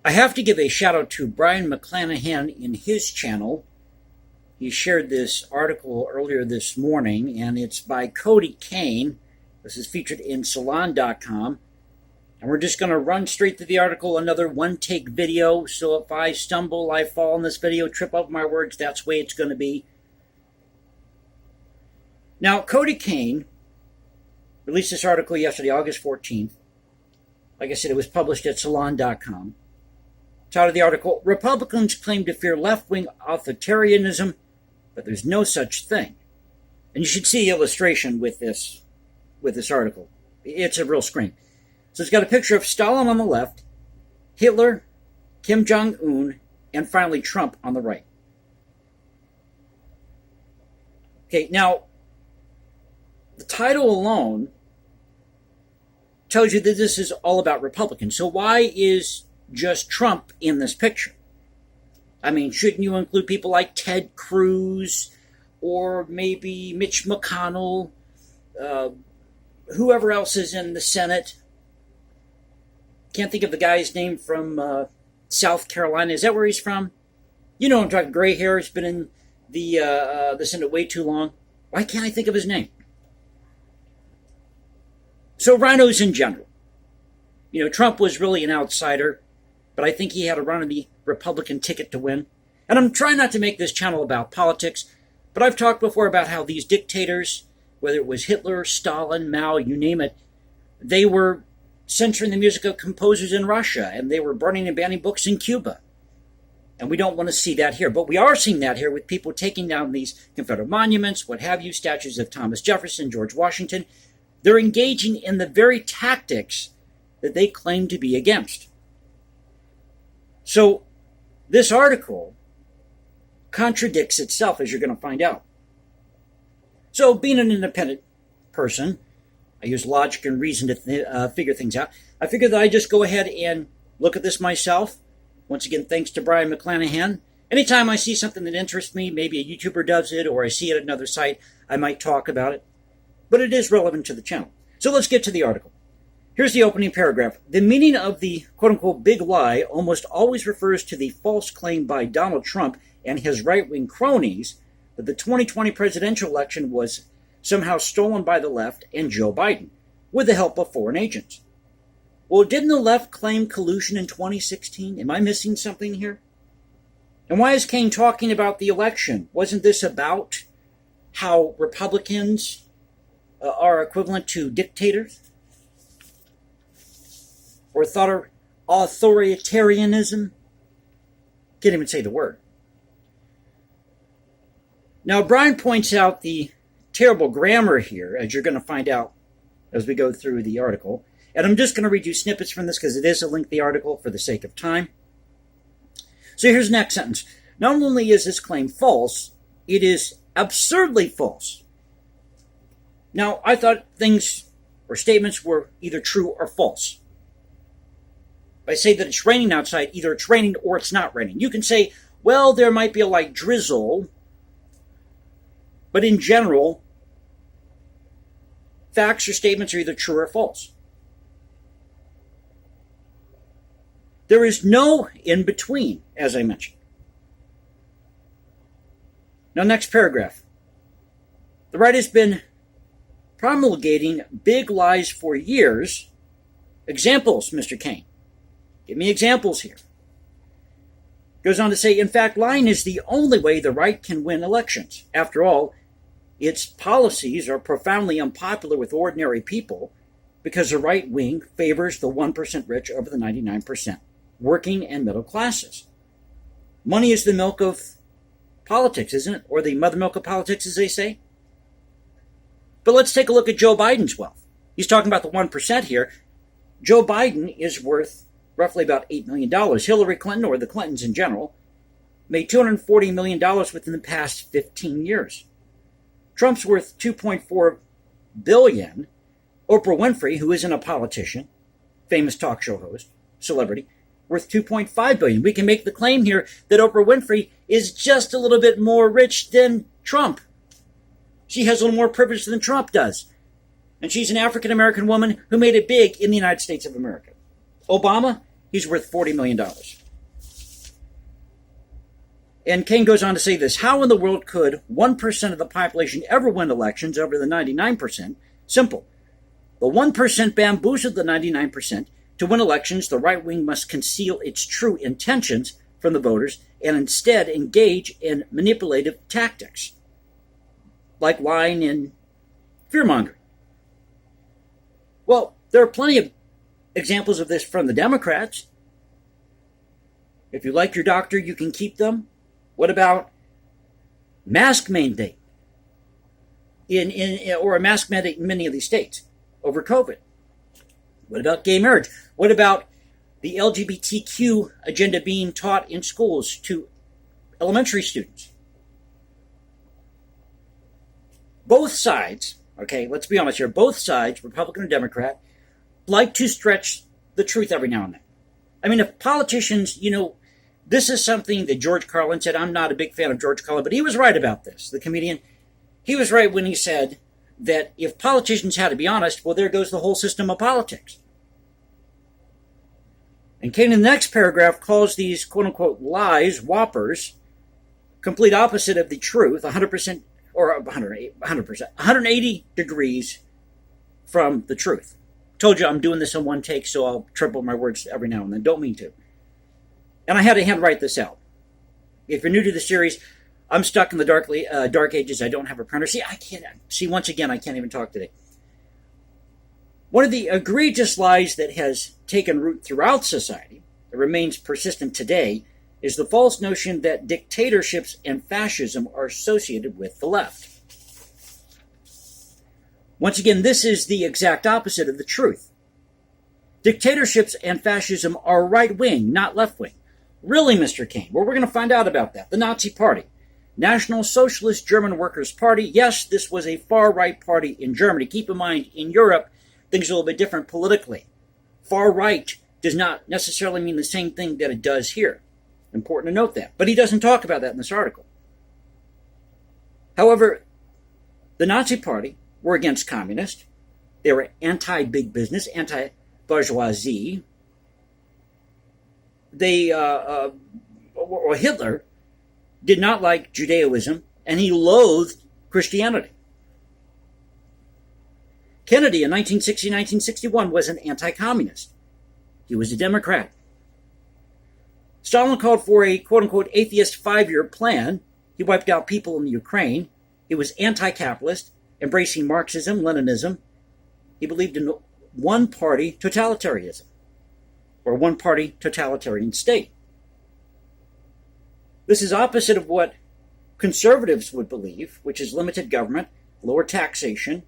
I have to give a shout out to Brian McClanahan in his channel. He shared this article earlier this morning, and it's by Cody Cain. This is featured in Salon.com. And we're just going to run straight through the article, another one-take video. So if I stumble, I fall in this video, trip up my words, that's the way it's going to be. Now, Cody Cain released this article yesterday, August 14th. Like I said, it was published at Salon.com. Title of the article, Republicans claim to fear left-wing authoritarianism, but there's no such thing. And you should see the illustration with this article. It's a real scream. So it's got a picture of Stalin on the left, Hitler, Kim Jong-un, and finally Trump on the right. Okay, now, the title alone tells you that this is all about Republicans. So why is just Trump in this picture? I mean, shouldn't you include people like Ted Cruz or maybe Mitch McConnell, whoever else is in the Senate? Can't think of the guy's name from South Carolina. Is that where he's from? You know I'm talking. Gray hair. Has been in the Senate way too long. Why can't I think of his name? So rhinos in general. You know, Trump was really an outsider, but I think he had a run on the Republican ticket to win. And I'm trying not to make this channel about politics, but I've talked before about how these dictators, whether it was Hitler, Stalin, Mao, you name it, they were censoring the music of composers in Russia, and they were burning and banning books in Cuba. And we don't want to see that here. But we are seeing that here with people taking down these Confederate monuments, what have you, statues of Thomas Jefferson, George Washington. They're engaging in the very tactics that they claim to be against. So this article contradicts itself, as you're going to find out. So being an independent person, I use logic and reason to figure things out. I figured that I just go ahead and look at this myself. Once again, thanks to Brian McClanahan. Anytime I see something that interests me, maybe a YouTuber does it, or I see it at another site, I might talk about it. But it is relevant to the channel. So let's get to the article. Here's the opening paragraph. The meaning of the quote-unquote big lie almost always refers to the false claim by Donald Trump and his right-wing cronies that the 2020 presidential election was somehow stolen by the left and Joe Biden, with the help of foreign agents. Well, didn't the left claim collusion in 2016? Am I missing something here? And why is Cain talking about the election? Wasn't this about how Republicans are equivalent to dictators? Or authoritarianism? Can't even say the word. Now, Brian points out the terrible grammar here, as you're going to find out as we go through the article. And I'm just going to read you snippets from this because it is a lengthy article for the sake of time. So here's the next sentence. Not only is this claim false, it is absurdly false. Now, I thought things or statements were either true or false. If I say that it's raining outside, either it's raining or it's not raining. You can say, well, there might be a light drizzle, but in general, facts or statements are either true or false. There is no in between, as I mentioned. Now, next paragraph. The right has been promulgating big lies for years. Examples, Mr. Cain. Give me examples here. Goes on to say, in fact, lying is the only way the right can win elections. After all, its policies are profoundly unpopular with ordinary people because the right wing favors the 1% rich over the 99%, working and middle classes. Money is the milk of politics, isn't it? Or the mother milk of politics, as they say. But let's take a look at Joe Biden's wealth. He's talking about the 1% here. Joe Biden is worth roughly about $8 million. Hillary Clinton, or the Clintons in general, made $240 million within the past 15 years. Trump's worth $2.4 billion. Oprah Winfrey, who isn't a politician, famous talk show host, celebrity, worth $2.5 billion. We can make the claim here that Oprah Winfrey is just a little bit more rich than Trump. She has a little more privilege than Trump does. And she's an African-American woman who made it big in the United States of America. Obama, he's worth $40 million. And Cain goes on to say this: how in the world could 1% of the population ever win elections over the 99%? Simple. The 1% bamboozled the 99%. To win elections, the right wing must conceal its true intentions from the voters and instead engage in manipulative tactics, like lying and fear-mongering. Well, there are plenty of examples of this from the Democrats. If you like your doctor, you can keep them. What about mask mandate or a mask mandate in many of these states over COVID? What about gay marriage? What about the LGBTQ agenda being taught in schools to elementary students? Both sides, okay, let's be honest here, both sides, Republican and Democrat, like to stretch the truth every now and then. I mean, if politicians, this is something that George Carlin said. I'm not a big fan of George Carlin, but he was right about this, the comedian. He was right when he said that if politicians had to be honest, well, there goes the whole system of politics. And Cain in the next paragraph calls these quote-unquote lies, whoppers, complete opposite of the truth, 100% or 100%, 180 degrees from the truth. Told you I'm doing this in one take, so I'll triple my words every now and then. Don't mean to. And I had to handwrite this out. If you're new to the series, I'm stuck in the dark ages. I don't have a printer. Once again, I can't even talk today. One of the egregious lies that has taken root throughout society, that remains persistent today, is the false notion that dictatorships and fascism are associated with the left. Once again, this is the exact opposite of the truth. Dictatorships and fascism are right-wing, not left-wing. Really, Mr. Cain? Well, we're going to find out about that. The Nazi Party. National Socialist German Workers' Party. Yes, this was a far-right party in Germany. Keep in mind, in Europe, things are a little bit different politically. Far-right does not necessarily mean the same thing that it does here. Important to note that. But he doesn't talk about that in this article. However, the Nazi Party were against communists. They were anti-big business, anti-bourgeoisie. Hitler did not like Judaism, and he loathed Christianity. Kennedy in 1960-1961 was an anti-communist. He was a Democrat. Stalin called for a quote-unquote atheist 5-year plan. He wiped out people in the Ukraine. He was anti-capitalist, embracing Marxism, Leninism. He believed in one-party totalitarianism, or one-party totalitarian state. This is opposite of what conservatives would believe, which is limited government, lower taxation,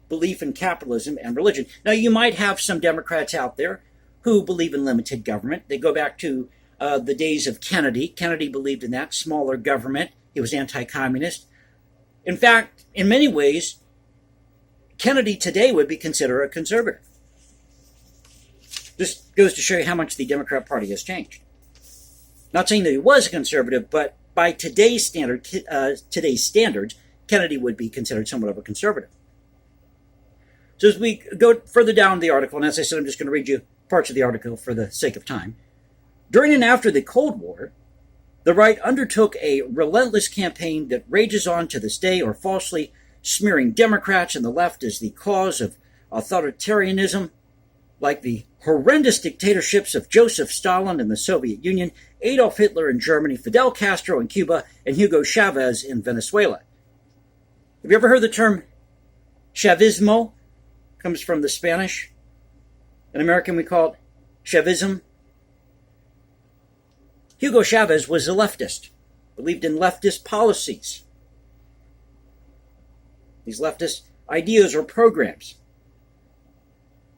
belief in capitalism and religion. Now, you might have some Democrats out there who believe in limited government. They go back to the days of Kennedy. Kennedy believed in that, smaller government. He was anti-communist. In fact, in many ways, Kennedy today would be considered a conservative. This goes to show you how much the Democrat Party has changed. Not saying that he was a conservative, but by today's standards, Kennedy would be considered somewhat of a conservative. So as we go further down the article, and as I said, I'm just going to read you parts of the article for the sake of time. During and after the Cold War, the right undertook a relentless campaign that rages on to this day, or falsely smearing Democrats and the left as the cause of authoritarianism, like the horrendous dictatorships of Joseph Stalin in the Soviet Union, Adolf Hitler in Germany, Fidel Castro in Cuba, and Hugo Chavez in Venezuela. Have you ever heard the term Chavismo? Comes from the Spanish. In American, we call it Chavism. Hugo Chavez was a leftist, believed in leftist policies. These leftist ideas or programs.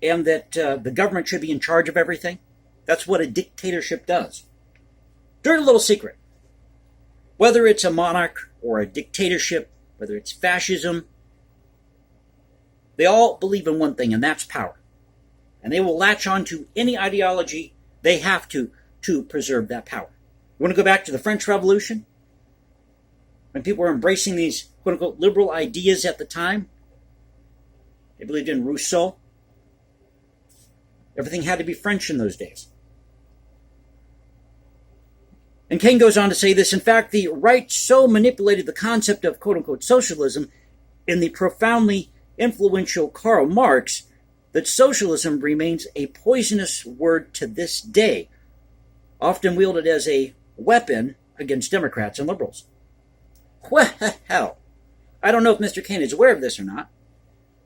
And that the government should be in charge of everything. That's what a dictatorship does. Dirty little secret. Whether it's a monarch or a dictatorship, whether it's fascism, they all believe in one thing, and that's power. And they will latch on to any ideology they have to preserve that power. You want to go back to the French Revolution? When people were embracing these quote-unquote liberal ideas at the time, they believed in Rousseau. Everything had to be French in those days. And Cain goes on to say this: in fact, the right so manipulated the concept of quote-unquote socialism in the profoundly influential Karl Marx that socialism remains a poisonous word to this day, often wielded as a weapon against Democrats and liberals. Well, I don't know if Mr. Cain is aware of this or not,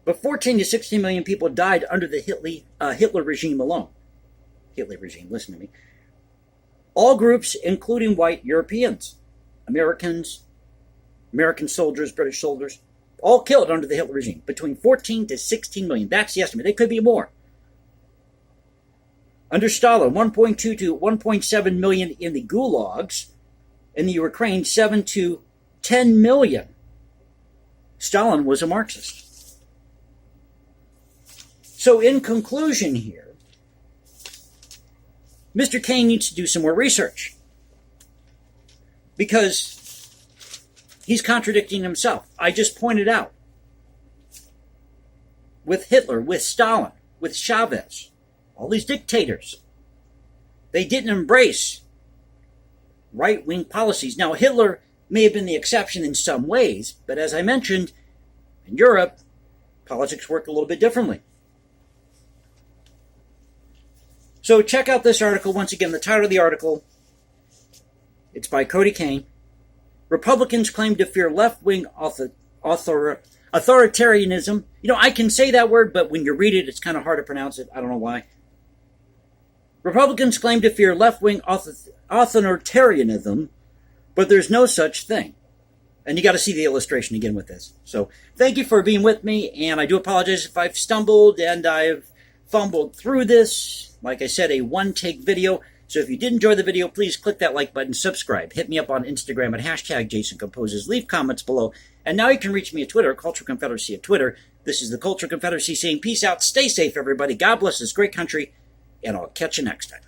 but 14 to 16 million people died under the Hitler regime alone. Hitler regime, listen to me. All groups, including white Europeans, Americans, American soldiers, British soldiers, all killed under the Hitler regime. Between 14 to 16 million. That's the estimate. It could be more. Under Stalin, 1.2 to 1.7 million in the gulags. In the Ukraine, 7 to 10 million. Stalin was a Marxist. So in conclusion here, Mr. Cain needs to do some more research, because he's contradicting himself. I just pointed out, with Hitler, with Stalin, with Chavez, all these dictators, they didn't embrace right-wing policies. Now, Hitler may have been the exception in some ways, but as I mentioned, in Europe, politics work a little bit differently. So check out this article. Once again, the title of the article, it's by Cody Cain. Republicans claim to fear left-wing authoritarianism. You know, I can say that word, but when you read it, it's kind of hard to pronounce it. I don't know why. Republicans claim to fear left-wing authoritarianism, but there's no such thing. And you got to see the illustration again with this. So thank you for being with me, and I do apologize if I've stumbled and I've fumbled through this. Like I said, a one-take video. So if you did enjoy the video, please click that like button, subscribe. Hit me up on Instagram at #JasonComposes. Leave comments below. And now you can reach me at Twitter, Culture Confederacy at Twitter. This is the Culture Confederacy saying peace out. Stay safe, everybody. God bless this great country, and I'll catch you next time.